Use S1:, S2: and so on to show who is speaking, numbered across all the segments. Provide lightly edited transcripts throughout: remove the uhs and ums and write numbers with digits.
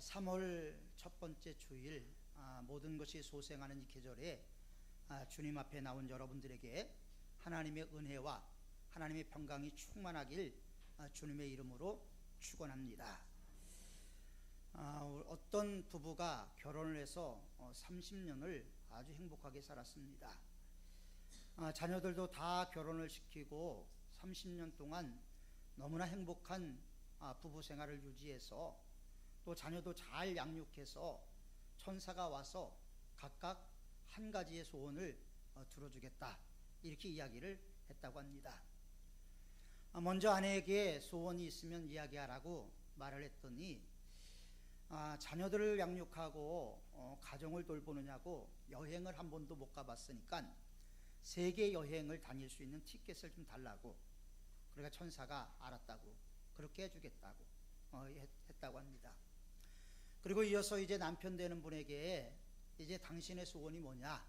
S1: 3월 첫 번째 주일, 모든 것이 소생하는 이 계절에 주님 앞에 나온 여러분들에게 하나님의 은혜와 하나님의 평강이 충만하길 주님의 이름으로 축원합니다. 어떤 부부가 결혼을 해서 30년을 아주 행복하게 살았습니다. 자녀들도 다 결혼을 시키고 30년 동안 너무나 행복한 부부 생활을 유지해서 또 자녀도 잘 양육해서 천사가 와서 각각 한 가지의 소원을 들어주겠다, 이렇게 이야기를 했다고 합니다. 먼저 아내에게 소원이 있으면 이야기하라고 말을 했더니 자녀들을 양육하고 가정을 돌보느냐고 여행을 한 번도 못 가봤으니까 세계 여행을 다닐 수 있는 티켓을 좀 달라고, 그러니까 천사가 알았다고 그렇게 해주겠다고 했다고 합니다. 그리고 이어서 이제 남편 되는 분에게 이제 당신의 소원이 뭐냐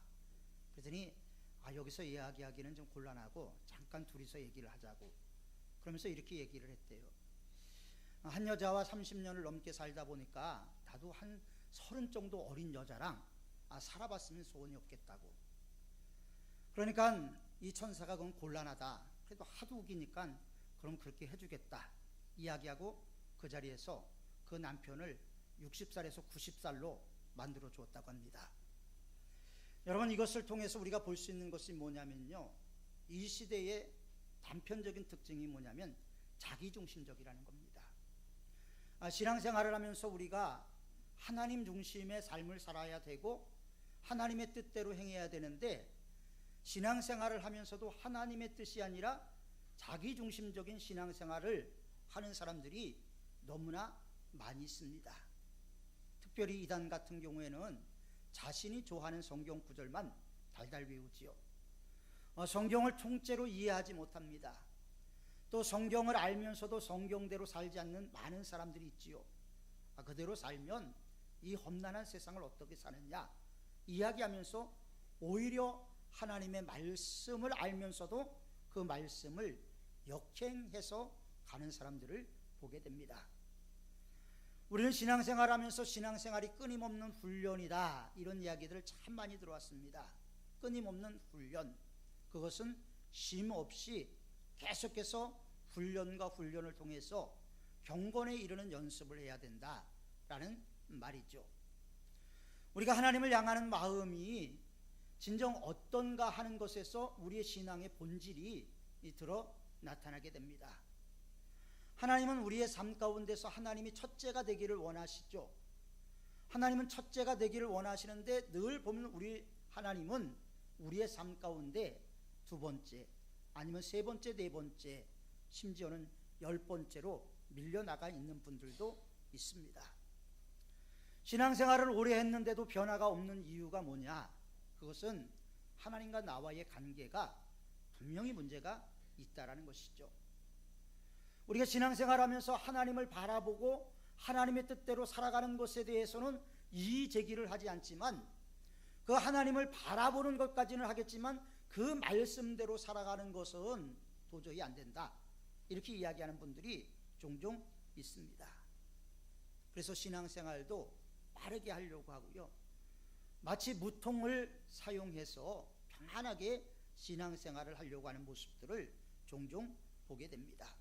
S1: 그랬더니 여기서 이야기하기는 좀 곤란하고 잠깐 둘이서 얘기를 하자고, 그러면서 이렇게 얘기를 했대요. 한 여자와 30년을 넘게 살다 보니까 나도 한 30 정도 어린 여자랑 살아봤으면 소원이 없겠다고. 그러니까 이 천사가 그건 곤란하다, 그래도 하도 우기니까 그럼 그렇게 해주겠다 이야기하고 그 자리에서 그 남편을 60살에서 90살로 만들어 주었다고 합니다. 여러분, 이것을 통해서 우리가 볼 수 있는 것이 뭐냐면요, 이 시대의 단편적인 특징이 뭐냐면 자기중심적이라는 겁니다. 신앙생활을 하면서 우리가 하나님 중심의 삶을 살아야 되고 하나님의 뜻대로 행해야 되는데, 신앙생활을 하면서도 하나님의 뜻이 아니라 자기중심적인 신앙생활을 하는 사람들이 너무나 많이 있습니다. 특별히 이단 같은 경우에는 자신이 좋아하는 성경 구절만 달달 외우지요. 성경을 통째로 이해하지 못합니다. 또 성경을 알면서도 성경대로 살지 않는 많은 사람들이 있지요. 그대로 살면 이 험난한 세상을 어떻게 사느냐 이야기하면서 오히려 하나님의 말씀을 알면서도 그 말씀을 역행해서 가는 사람들을 보게 됩니다. 우리는 신앙생활하면서 신앙생활이 끊임없는 훈련이다, 이런 이야기들을 참 많이 들어왔습니다. 끊임없는 훈련, 그것은 쉼 없이 계속해서 훈련과 훈련을 통해서 경건에 이르는 연습을 해야 된다라는 말이죠. 우리가 하나님을 향하는 마음이 진정 어떤가 하는 것에서 우리의 신앙의 본질이 드러 나타나게 됩니다. 하나님은 우리의 삶 가운데서 하나님이 첫째가 되기를 원하시죠. 하나님은 첫째가 되기를 원하시는데 늘 보면 우리 하나님은 우리의 삶 가운데 두 번째, 아니면 세 번째, 네 번째, 심지어는 10번째로 밀려나가 있는 분들도 있습니다. 신앙생활을 오래 했는데도 변화가 없는 이유가 뭐냐? 그것은 하나님과 나와의 관계가 분명히 문제가 있다라는 것이죠. 우리가 신앙생활하면서 하나님을 바라보고 하나님의 뜻대로 살아가는 것에 대해서는 이의 제기를 하지 않지만, 그 하나님을 바라보는 것까지는 하겠지만 그 말씀대로 살아가는 것은 도저히 안 된다, 이렇게 이야기하는 분들이 종종 있습니다. 그래서 신앙생활도 빠르게 하려고 하고요, 마치 무통을 사용해서 편안하게 신앙생활을 하려고 하는 모습들을 종종 보게 됩니다.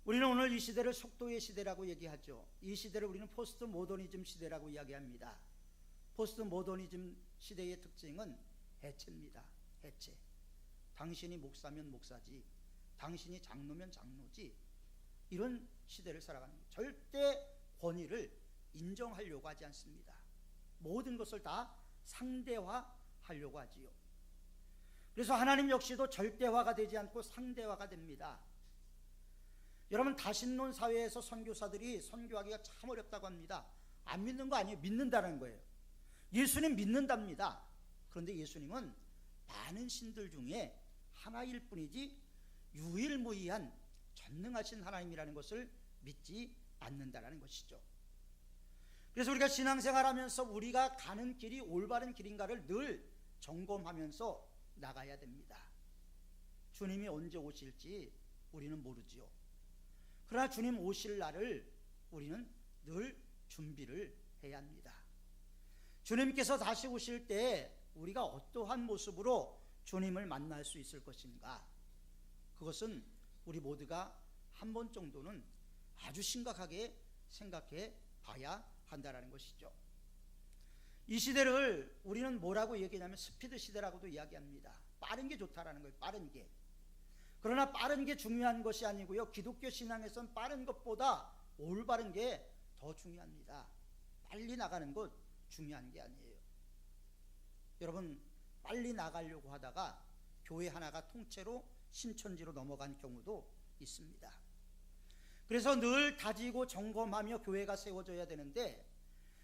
S1: 우리는 오늘 이 시대를 속도의 시대라고 얘기하죠. 이 시대를 우리는 포스트 모더니즘 시대라고 이야기합니다. 포스트 모더니즘 시대의 특징은 해체입니다. 해체. 당신이 목사면 목사지, 당신이 장로면 장로지, 이런 시대를 살아가는 거예요. 절대 권위를 인정하려고 하지 않습니다. 모든 것을 다 상대화하려고 하지요. 그래서 하나님 역시도 절대화가 되지 않고 상대화가 됩니다. 여러분, 다신론 사회에서 선교사들이 선교하기가 참 어렵다고 합니다. 안 믿는 거 아니에요. 믿는다는 거예요. 예수님 믿는답니다. 그런데 예수님은 많은 신들 중에 하나일 뿐이지 유일무이한 전능하신 하나님이라는 것을 믿지 않는다라는 것이죠. 그래서 우리가 신앙생활하면서 우리가 가는 길이 올바른 길인가를 늘 점검하면서 나가야 됩니다. 주님이 언제 오실지 우리는 모르지요. 그러나 주님 오실 날을 우리는 늘 준비를 해야 합니다. 주님께서 다시 오실 때 우리가 어떠한 모습으로 주님을 만날 수 있을 것인가? 그것은 우리 모두가 한 번 정도는 아주 심각하게 생각해 봐야 한다는 것이죠. 이 시대를 우리는 뭐라고 얘기하냐면 스피드 시대라고도 이야기합니다. 빠른 게 좋다라는 거예요. 빠른 게. 그러나 빠른 게 중요한 것이 아니고요, 기독교 신앙에선 빠른 것보다 올바른 게 더 중요합니다. 빨리 나가는 것 중요한 게 아니에요. 여러분, 빨리 나가려고 하다가 교회 하나가 통째로 신천지로 넘어간 경우도 있습니다. 그래서 늘 다지고 점검하며 교회가 세워져야 되는데,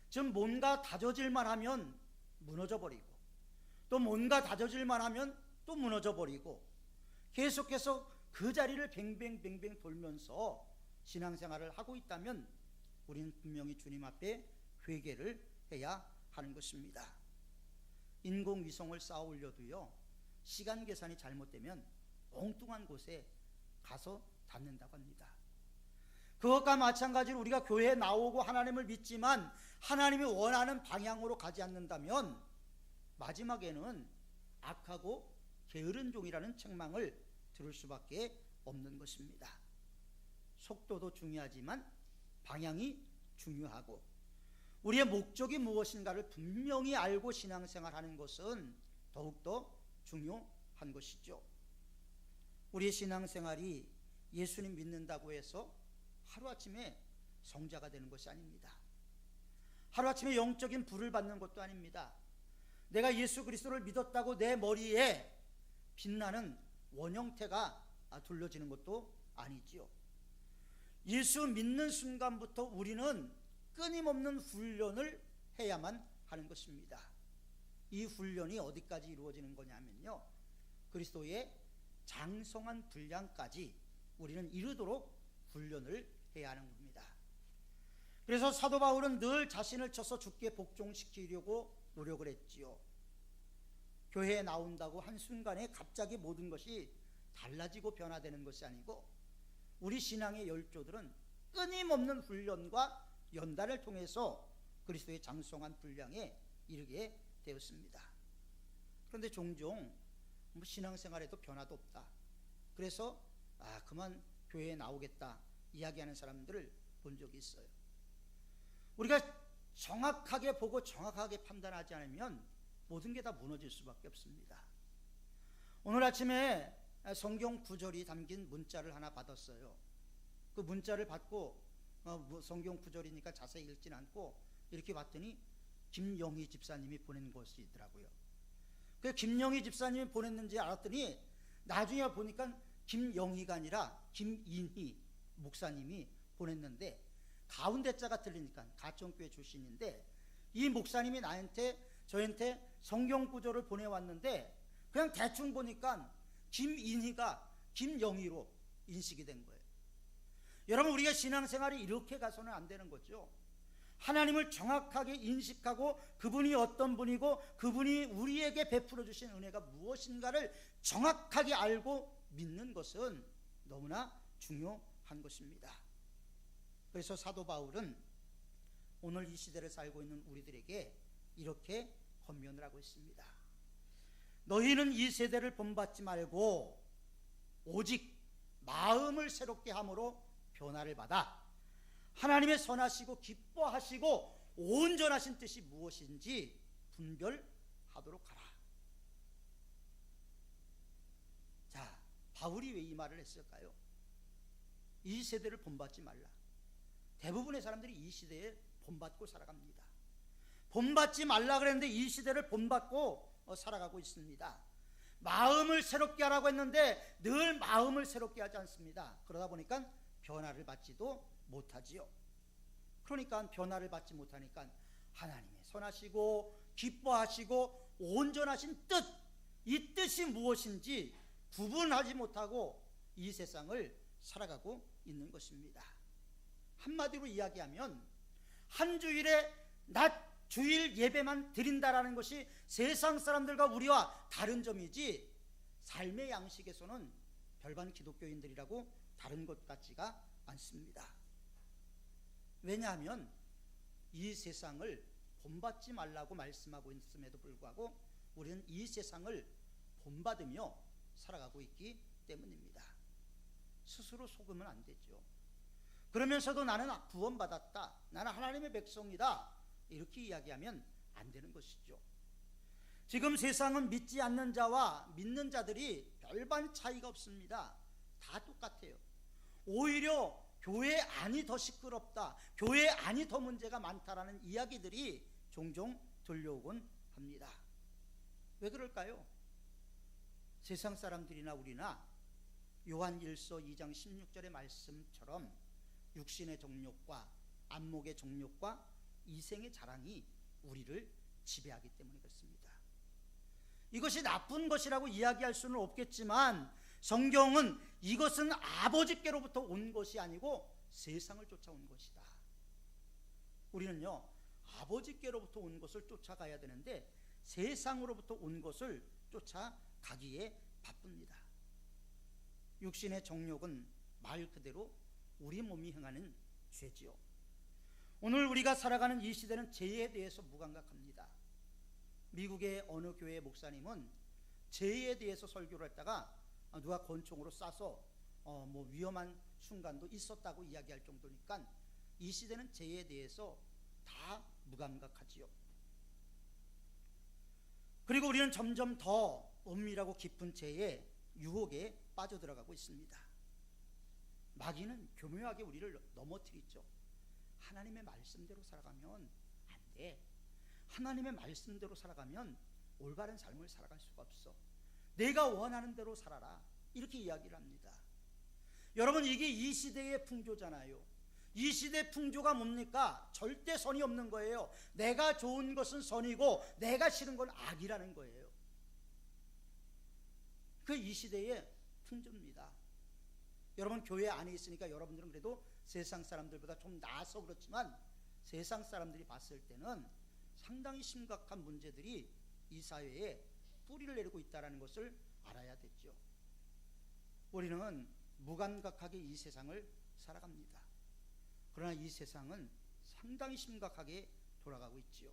S1: 지금 뭔가 다져질만 하면 무너져 버리고, 또 뭔가 다져질만 하면 또 무너져 버리고, 계속해서 그 자리를 뱅뱅뱅뱅 돌면서 신앙생활을 하고 있다면 우리는 분명히 주님 앞에 회개를 해야 하는 것입니다. 인공위성을 쌓아 올려도요, 시간 계산이 잘못되면 엉뚱한 곳에 가서 닿는다고 합니다. 그것과 마찬가지로 우리가 교회에 나오고 하나님을 믿지만 하나님이 원하는 방향으로 가지 않는다면 마지막에는 악하고 게으른 종이라는 책망을 들을 수밖에 없는 것입니다. 속도도 중요하지만 방향이 중요하고, 우리의 목적이 무엇인가를 분명히 알고 신앙생활하는 것은 더욱더 중요한 것이죠. 우리의 신앙생활이 예수님 믿는다고 해서 하루아침에 성자가 되는 것이 아닙니다. 하루아침에 영적인 불을 받는 것도 아닙니다. 내가 예수 그리스도를 믿었다고 내 머리에 빛나는 원형태가 둘러지는 것도 아니지요. 예수 믿는 순간부터 우리는 끊임없는 훈련을 해야만 하는 것입니다. 이 훈련이 어디까지 이루어지는 거냐면요, 그리스도의 장성한 분량까지 우리는 이르도록 훈련을 해야 하는 겁니다. 그래서 사도 바울은 늘 자신을 쳐서 주께 복종시키려고 노력을 했지요. 교회에 나온다고 한순간에 갑자기 모든 것이 달라지고 변화되는 것이 아니고, 우리 신앙의 열조들은 끊임없는 훈련과 연단을 통해서 그리스도의 장성한 분량에 이르게 되었습니다. 그런데 종종 신앙생활에도 변화도 없다, 그래서 그만 교회에 나오겠다 이야기하는 사람들을 본 적이 있어요. 우리가 정확하게 보고 정확하게 판단하지 않으면 모든 게 다 무너질 수밖에 없습니다. 오늘 아침에 성경 구절이 담긴 문자를 하나 받았어요. 그 문자를 받고 성경 구절이니까 자세히 읽진 않고 이렇게 봤더니 김영희 집사님이 보낸 것이더라고요. 그 김영희 집사님이 보냈는지 알았더니 나중에 보니까 김영희가 아니라 김인희 목사님이 보냈는데, 가운데 자가 틀리니까 가천교회 출신인데, 이 목사님이 저한테 성경 구절을 보내왔는데 그냥 대충 보니까 김인희가 김영희로 인식이 된 거예요. 여러분, 우리가 신앙생활이 이렇게 가서는 안 되는 거죠. 하나님을 정확하게 인식하고 그분이 어떤 분이고 그분이 우리에게 베풀어 주신 은혜가 무엇인가를 정확하게 알고 믿는 것은 너무나 중요한 것입니다. 그래서 사도 바울은 오늘 이 시대를 살고 있는 우리들에게 이렇게 권면을 하고 있습니다. 너희는 이 세대를 본받지 말고 오직 마음을 새롭게 함으로 변화를 받아 하나님의 선하시고 기뻐하시고 온전하신 뜻이 무엇인지 분별하도록 하라. 자, 바울이 왜 이 말을 했을까요? 이 세대를 본받지 말라. 대부분의 사람들이 이 시대에 본받고 살아갑니다. 본받지 말라 그랬는데 이 시대를 본받고 살아가고 있습니다. 마음을 새롭게 하라고 했는데 늘 마음을 새롭게 하지 않습니다. 그러다 보니까 변화를 받지도 못하지요. 그러니까 변화를 받지 못하니까 하나님의 선하시고 기뻐하시고 온전하신 뜻, 이 뜻이 무엇인지 구분하지 못하고 이 세상을 살아가고 있는 것입니다. 한마디로 이야기하면 한 주일에 낮 주일 예배만 드린다라는 것이 세상 사람들과 우리와 다른 점이지, 삶의 양식에서는 별반 기독교인들이라고 다른 것 같지가 않습니다. 왜냐하면 이 세상을 본받지 말라고 말씀하고 있음에도 불구하고 우리는 이 세상을 본받으며 살아가고 있기 때문입니다. 스스로 속으면 안 되죠. 그러면서도 나는 구원받았다, 나는 하나님의 백성이다, 이렇게 이야기하면 안 되는 것이죠. 지금 세상은 믿지 않는 자와 믿는 자들이 별반 차이가 없습니다. 다 똑같아요. 오히려 교회 안이 더 시끄럽다, 교회 안이 더 문제가 많다라는 이야기들이 종종 들려오곤 합니다. 왜 그럴까요? 세상 사람들이나 우리나 요한 1서 2장 16절의 말씀처럼 육신의 정욕과 안목의 정욕과 이생의 자랑이 우리를 지배하기 때문에 그렇습니다. 이것이 나쁜 것이라고 이야기할 수는 없겠지만 성경은 이것은 아버지께로부터 온 것이 아니고 세상을 쫓아온 것이다. 우리는요, 아버지께로부터 온 것을 쫓아가야 되는데 세상으로부터 온 것을 쫓아가기에 바쁩니다. 육신의 정욕은 말 그대로 우리 몸이 행하는 죄지요. 오늘 우리가 살아가는 이 시대는 죄에 대해서 무감각합니다. 미국의 어느 교회 목사님은 죄에 대해서 설교를 했다가 누가 권총으로 쏴서 위험한 순간도 있었다고 이야기할 정도니까 이 시대는 죄에 대해서 다 무감각하지요. 그리고 우리는 점점 더 은밀하고 깊은 죄의 유혹에 빠져들어가고 있습니다. 마귀는 교묘하게 우리를 넘어뜨리죠. 하나님의 말씀대로 살아가면 안 돼. 하나님의 말씀대로 살아가면 올바른 삶을 살아갈 수가 없어. 내가 원하는 대로 살아라, 이렇게 이야기를 합니다. 여러분, 이게 이 시대의 풍조잖아요. 이 시대의 풍조가 뭡니까? 절대 선이 없는 거예요. 내가 좋은 것은 선이고 내가 싫은 건 악이라는 거예요. 그 이 시대의 풍조입니다. 여러분, 교회 안에 있으니까 여러분들은 그래도 세상 사람들보다 좀 나아서 그렇지만 세상 사람들이 봤을 때는 상당히 심각한 문제들이 이 사회에 뿌리를 내리고 있다는 것을 알아야 됐죠. 우리는 무감각하게 이 세상을 살아갑니다. 그러나 이 세상은 상당히 심각하게 돌아가고 있지요.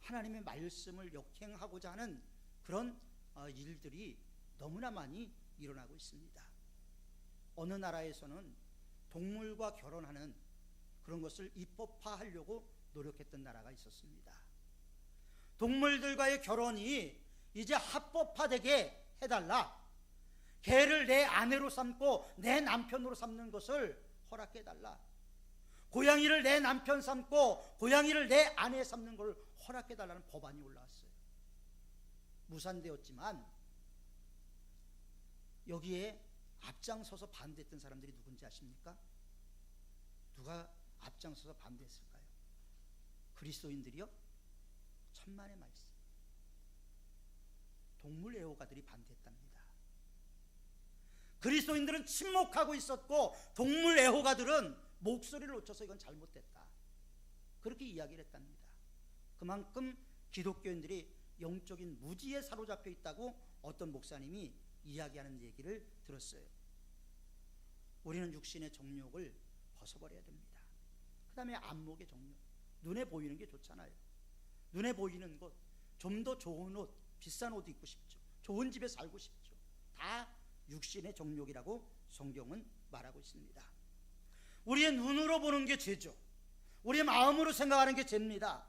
S1: 하나님의 말씀을 역행하고자 하는 그런 일들이 너무나 많이 일어나고 있습니다. 어느 나라에서는 동물과 결혼하는 그런 것을 입법화하려고 노력했던 나라가 있었습니다. 동물들과의 결혼이 이제 합법화되게 해달라, 개를 내 아내로 삼고 내 남편으로 삼는 것을 허락해달라, 고양이를 내 남편 삼고 고양이를 내 아내 삼는 걸 허락해달라는 법안이 올라왔어요. 무산되었지만 여기에 앞장서서 반대했던 사람들이 누군지 아십니까? 누가 앞장서서 반대했을까요? 그리스도인들이요? 천만의 말씀. 동물 애호가들이 반대했답니다. 그리스도인들은 침묵하고 있었고 동물 애호가들은 목소리를 높여서 이건 잘못됐다, 그렇게 이야기를 했답니다. 그만큼 기독교인들이 영적인 무지에 사로잡혀 있다고 어떤 목사님이 이야기하는 얘기를 들었어요. 우리는 육신의 정욕을 벗어버려야 됩니다. 그 다음에 안목의 정욕, 눈에 보이는 게 좋잖아요. 눈에 보이는 것, 좀 더 좋은 옷, 비싼 옷 입고 싶죠. 좋은 집에 살고 싶죠. 다 육신의 정욕이라고 성경은 말하고 있습니다. 우리의 눈으로 보는 게 죄죠. 우리의 마음으로 생각하는 게 죄입니다.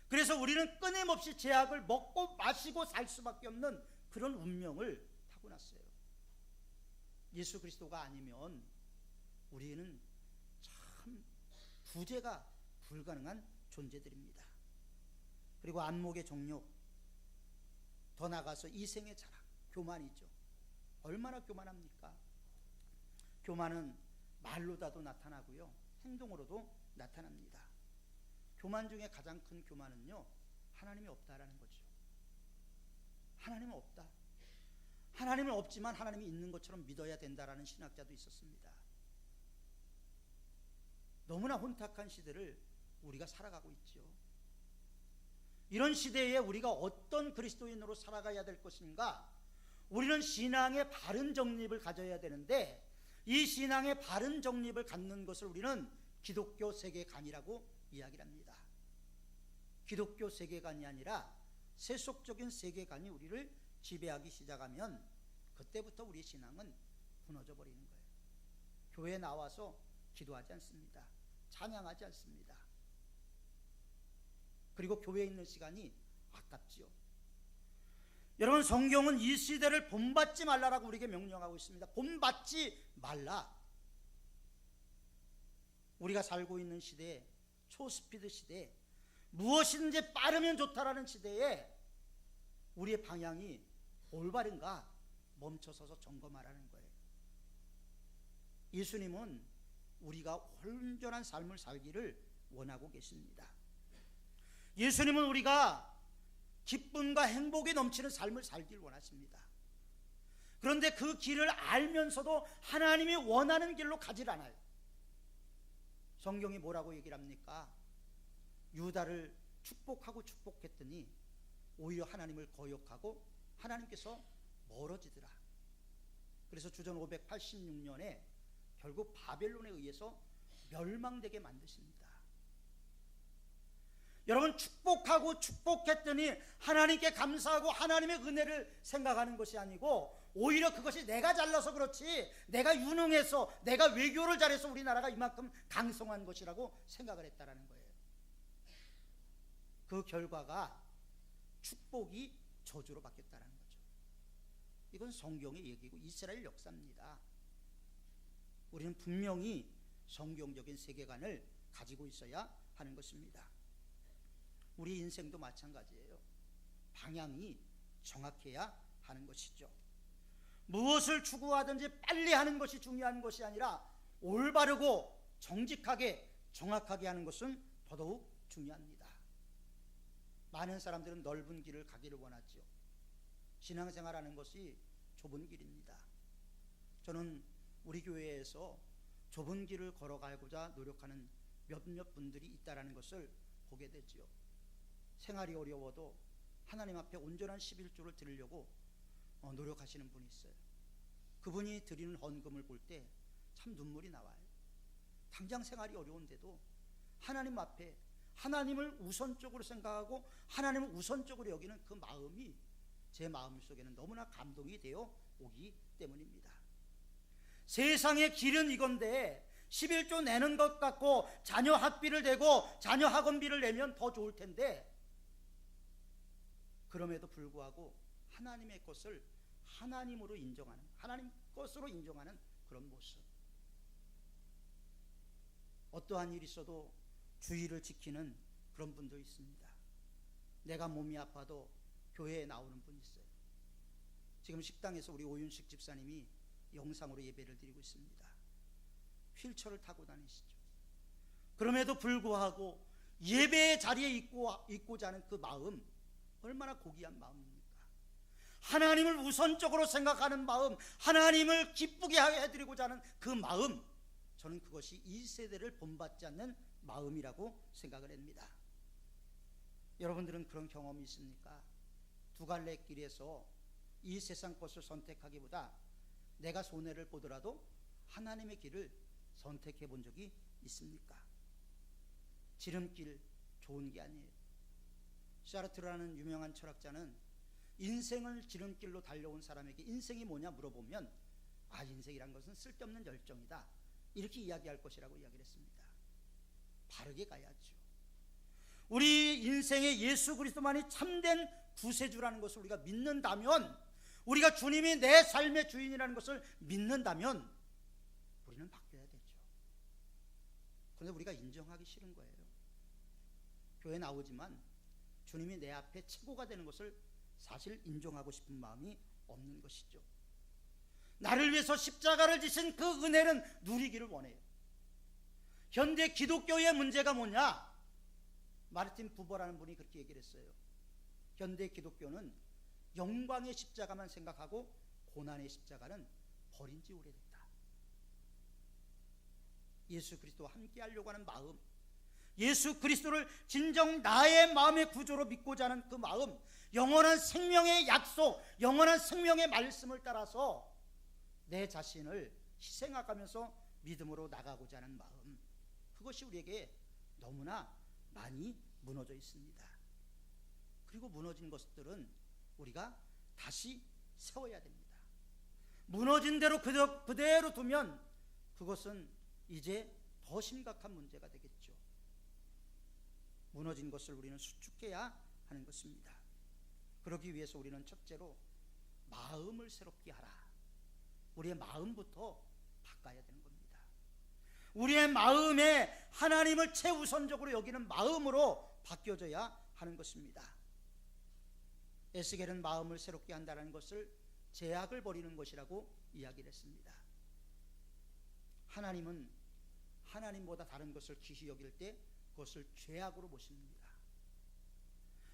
S1: 그래서 우리는 끊임없이 죄악을 먹고 마시고 살 수밖에 없는 그런 운명을 타고났어요. 예수 그리스도가 아니면 우리는 참 구제가 불가능한 존재들입니다. 그리고 안목의 정욕, 더 나아가서 이생의 자랑, 교만이죠. 얼마나 교만합니까? 교만은 말로다도 나타나고요, 행동으로도 나타납니다. 교만 중에 가장 큰 교만은요, 하나님이 없다라는 거죠. 하나님은 없다. 하나님은 없지만 하나님이 있는 것처럼 믿어야 된다라는 신학자도 있었습니다. 너무나 혼탁한 시대를 우리가 살아가고 있죠. 이런 시대에 우리가 어떤 그리스도인으로 살아가야 될 것인가? 우리는 신앙의 바른 정립을 가져야 되는데 이 신앙의 바른 정립을 갖는 것을 우리는 기독교 세계관이라고 이야기를 합니다. 기독교 세계관이 아니라 세속적인 세계관이 우리를 지배하기 시작하면 그때부터 우리 신앙은 무너져 버리는 거예요. 교회에 나와서 기도하지 않습니다. 찬양하지 않습니다. 그리고 교회에 있는 시간이 아깝지요. 여러분, 성경은 이 시대를 본받지 말라라고 우리에게 명령하고 있습니다. 본받지 말라. 우리가 살고 있는 시대에, 초스피드 시대에, 무엇이든지 빠르면 좋다라는 시대에 우리의 방향이 올바른가 멈춰서서 점검하라는 거예요. 예수님은 우리가 온전한 삶을 살기를 원하고 계십니다. 예수님은 우리가 기쁨과 행복이 넘치는 삶을 살기를 원하십니다. 그런데 그 길을 알면서도 하나님이 원하는 길로 가질 않아요. 성경이 뭐라고 얘기를 합니까? 유다를 축복했더니 오히려 하나님을 거역하고 하나님께서 멀어지더라. 그래서 주전 586년에 결국 바벨론에 의해서 멸망되게 만드십니다. 여러분, 축복했더니 하나님께 감사하고 하나님의 은혜를 생각하는 것이 아니고 오히려 그것이 내가 잘나서 그렇지, 내가 유능해서, 내가 외교를 잘해서 우리나라가 이만큼 강성한 것이라고 생각을 했다라는 거예요. 그 결과가 축복이 저주로 바뀌었다는 거죠. 이건 성경의 얘기고 이스라엘 역사입니다. 우리는 분명히 성경적인 세계관을 가지고 있어야 하는 것입니다. 우리 인생도 마찬가지예요. 방향이 정확해야 하는 것이죠. 무엇을 추구하든지 빨리 하는 것이 중요한 것이 아니라 올바르고 정직하게 정확하게 하는 것은 더더욱 중요합니다. 많은 사람들은 넓은 길을 가기를 원하죠. 신앙생활하는 것이 좁은 길입니다. 저는 우리 교회에서 좁은 길을 걸어가고자 노력하는 몇몇 분들이 있다라는 것을 보게 되지요. 생활이 어려워도 하나님 앞에 온전한 11조를 드리려고 노력하시는 분이 있어요. 그분이 드리는 헌금을 볼 때 참 눈물이 나와요. 당장 생활이 어려운데도 하나님 앞에 하나님을 우선적으로 생각하고 하나님을 우선적으로 여기는 그 마음이 제 마음 속에는 너무나 감동이 되어 오기 때문입니다. 세상의 길은 이건데 11조 내는 것 같고 자녀 학비를 내고 자녀 학원비를 내면 더 좋을 텐데, 그럼에도 불구하고 하나님의 것을 하나님으로 인정하는, 하나님 것으로 인정하는 그런 모습. 어떠한 일이 있어도 주의를 지키는 그런 분도 있습니다. 내가 몸이 아파도 교회에 나오는 분이 있어요. 지금 식당에서 우리 오윤식 집사님이 영상으로 예배를 드리고 있습니다. 휠체어를 타고 다니시죠. 그럼에도 불구하고 예배의 자리에 있고자 하는 그 마음, 얼마나 고귀한 마음입니까? 하나님을 우선적으로 생각하는 마음, 하나님을 기쁘게 해드리고자 하는 그 마음, 저는 그것이 이 세대를 본받지 않는 마음이라고 생각을 합니다. 여러분들은 그런 경험이 있습니까? 두 갈래 길에서 이 세상 것을 선택하기보다 내가 손해를 보더라도 하나님의 길을 선택해 본 적이 있습니까? 지름길 좋은 게 아니에요. 샤르트르라는 유명한 철학자는 인생을 지름길로 달려온 사람에게 인생이 뭐냐 물어보면 인생이란 것은 쓸데없는 열정이다, 이렇게 이야기할 것이라고 이야기를 했습니다. 바르게 가야죠. 우리 인생에 예수 그리스도만이 참된 구세주라는 것을 우리가 믿는다면, 우리가 주님이 내 삶의 주인이라는 것을 믿는다면 우리는 바뀌어야 되죠. 그런데 우리가 인정하기 싫은 거예요. 교회 나오지만 주님이 내 앞에 최고가 되는 것을 사실 인정하고 싶은 마음이 없는 것이죠. 나를 위해서 십자가를 지신 그 은혜는 누리기를 원해요. 현대 기독교의 문제가 뭐냐? 마르틴 부버라는 분이 그렇게 얘기를 했어요. 현대 기독교는 영광의 십자가만 생각하고 고난의 십자가는 버린 지 오래됐다. 예수 그리스도와 함께 하려고 하는 마음, 예수 그리스도를 진정 나의 마음의 구조로 믿고자 하는 그 마음, 영원한 생명의 약속, 영원한 생명의 말씀을 따라서 내 자신을 희생하면서 믿음으로 나가고자 하는 마음, 그것이 그것이 우리에게 너무나 많이 무너져 있습니다. 그리고 무너진 것들은 우리가 다시 세워야 됩니다. 무너진 대로 그대로 두면 그것은 이제 더 심각한 문제가 되겠죠. 무너진 것을 우리는 수축해야 하는 것입니다. 그러기 위해서 우리는 첫째로 마음을 새롭게 하라. 우리의 마음부터 바꿔야 되는 겁니다. 우리의 마음에 하나님을 최우선적으로 여기는 마음으로 바뀌어져야 하는 것입니다. 에스겔은 마음을 새롭게 한다는 것을 죄악을 버리는 것이라고 이야기를 했습니다. 하나님은 하나님보다 다른 것을 귀히 여길 때 그것을 죄악으로 보십니다.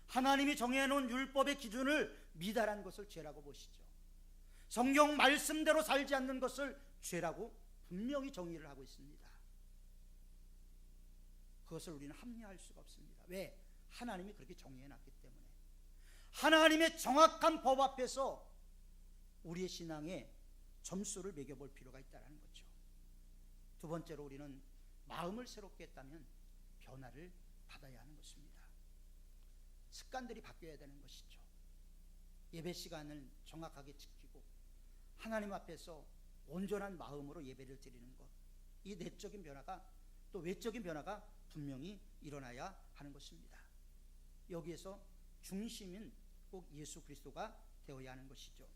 S1: 하나님이 정해놓은 율법의 기준을 미달한 것을 죄라고 보시죠. 성경 말씀대로 살지 않는 것을 죄라고 분명히 정의를 하고 있습니다. 그것을 우리는 합리화할 수가 없습니다. 왜? 하나님이 그렇게 정의해놨기 때문에. 하나님의 정확한 법 앞에서 우리의 신앙에 점수를 매겨볼 필요가 있다는 거죠. 두 번째로 우리는 마음을 새롭게 했다면 변화를 받아야 하는 것입니다. 습관들이 바뀌어야 되는 것이죠. 예배 시간을 정확하게 지키고 하나님 앞에서 온전한 마음으로 예배를 드리는 것, 이 내적인 변화가 또 외적인 변화가 분명히 일어나야 하는 것입니다. 여기에서 중심은 꼭 예수 그리스도가 되어야 하는 것이죠.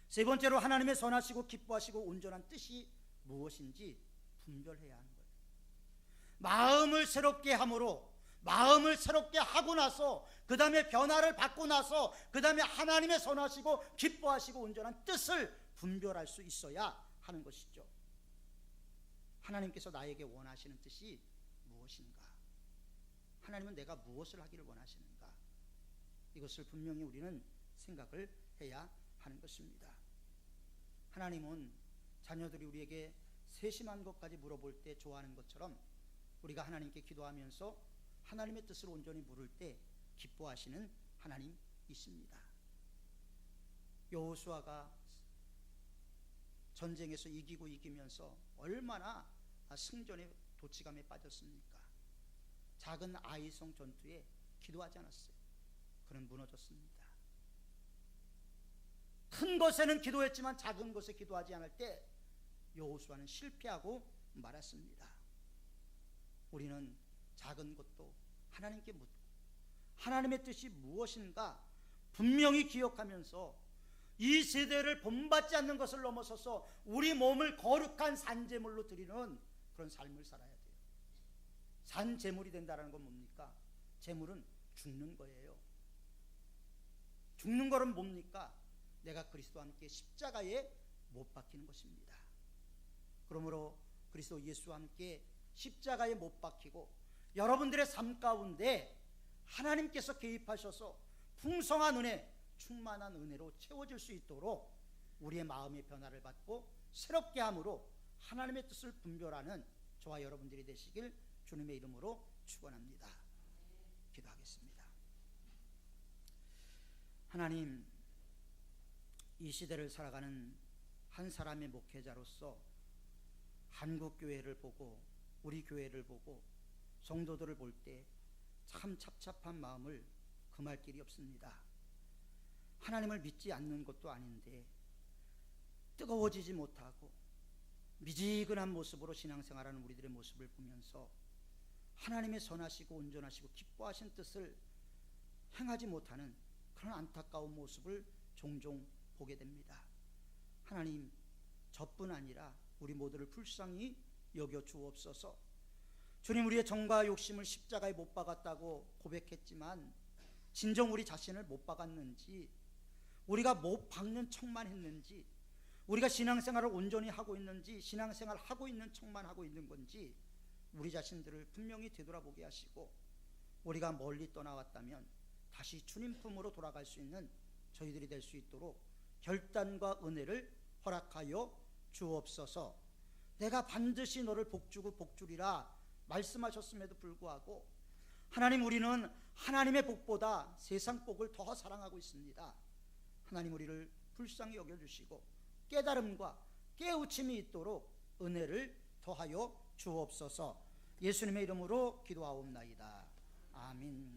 S1: 세 번째로 하나님의 선하시고 기뻐하시고 온전한 뜻이 무엇인지 분별해야 하는 거예요. 마음을 새롭게 함으로, 마음을 새롭게 하고 나서 그 다음에 변화를 받고 나서 그 다음에 하나님의 선하시고 기뻐하시고 온전한 뜻을 분별할 수 있어야 하는 것이죠. 하나님께서 나에게 원하시는 뜻이 무엇인가? 하나님은 내가 무엇을 하기를 원하시는가? 이것을 분명히 우리는 생각을 해야 하는 것입니다. 하나님은 자녀들이 우리에게 세심한 것까지 물어볼 때 좋아하는 것처럼 우리가 하나님께 기도하면서 하나님의 뜻을 온전히 물을 때 기뻐하시는 하나님이십니다. 여호수아가 전쟁에서 이기면서 얼마나 승전의 도취감에 빠졌습니까? 작은 아이성 전투에 기도하지 않았어요. 그는 무너졌습니다. 큰 것에는 기도했지만 작은 것에 기도하지 않을 때 여호수아는 실패하고 말았습니다. 우리는 작은 것도 하나님께 묻고 하나님의 뜻이 무엇인가 분명히 기억하면서 이 세대를 본받지 않는 것을 넘어서서 우리 몸을 거룩한 산제물로 드리는 그런 삶을 살아야 돼요. 산제물이 된다는 건 뭡니까? 제물은 죽는 거예요. 죽는 거는 뭡니까? 내가 그리스도와 함께 십자가에 못 박히는 것입니다. 그러므로 그리스도 예수와 함께 십자가에 못 박히고 여러분들의 삶 가운데 하나님께서 개입하셔서 풍성한 은혜, 충만한 은혜로 채워질 수 있도록 우리의 마음의 변화를 받고 새롭게 함으로 하나님의 뜻을 분별하는 저와 여러분들이 되시길 주님의 이름으로 축원합니다. 기도하겠습니다. 하나님, 이 시대를 살아가는 한 사람의 목회자로서 한국교회를 보고 우리 교회를 보고 성도들을 볼 때 참 찹찹한 마음을 금할 길이 없습니다. 하나님을 믿지 않는 것도 아닌데 뜨거워지지 못하고 미지근한 모습으로 신앙생활하는 우리들의 모습을 보면서 하나님의 선하시고 온전하시고 기뻐하신 뜻을 행하지 못하는 그런 안타까운 모습을 종종 보게 됩니다. 하나님, 저뿐 아니라 우리 모두를 불쌍히 여겨 주옵소서. 주님, 우리의 정과 욕심을 십자가에 못 박았다고 고백했지만 진정 우리 자신을 못 박았는지, 우리가 못 박는 척만 했는지, 우리가 신앙생활을 온전히 하고 있는지, 신앙생활 하고 있는 척만 하고 있는 건지 우리 자신들을 분명히 되돌아보게 하시고 우리가 멀리 떠나왔다면 다시 주님 품으로 돌아갈 수 있는 저희들이 될 수 있도록 결단과 은혜를 허락하여 주옵소서. 내가 반드시 너를 복주고 복주리라 말씀하셨음에도 불구하고 하나님, 우리는 하나님의 복보다 세상 복을 더 사랑하고 있습니다. 하나님, 우리를 불쌍히 여겨주시고 깨달음과 깨우침이 있도록 은혜를 더하여 주옵소서. 예수님의 이름으로 기도하옵나이다. 아멘.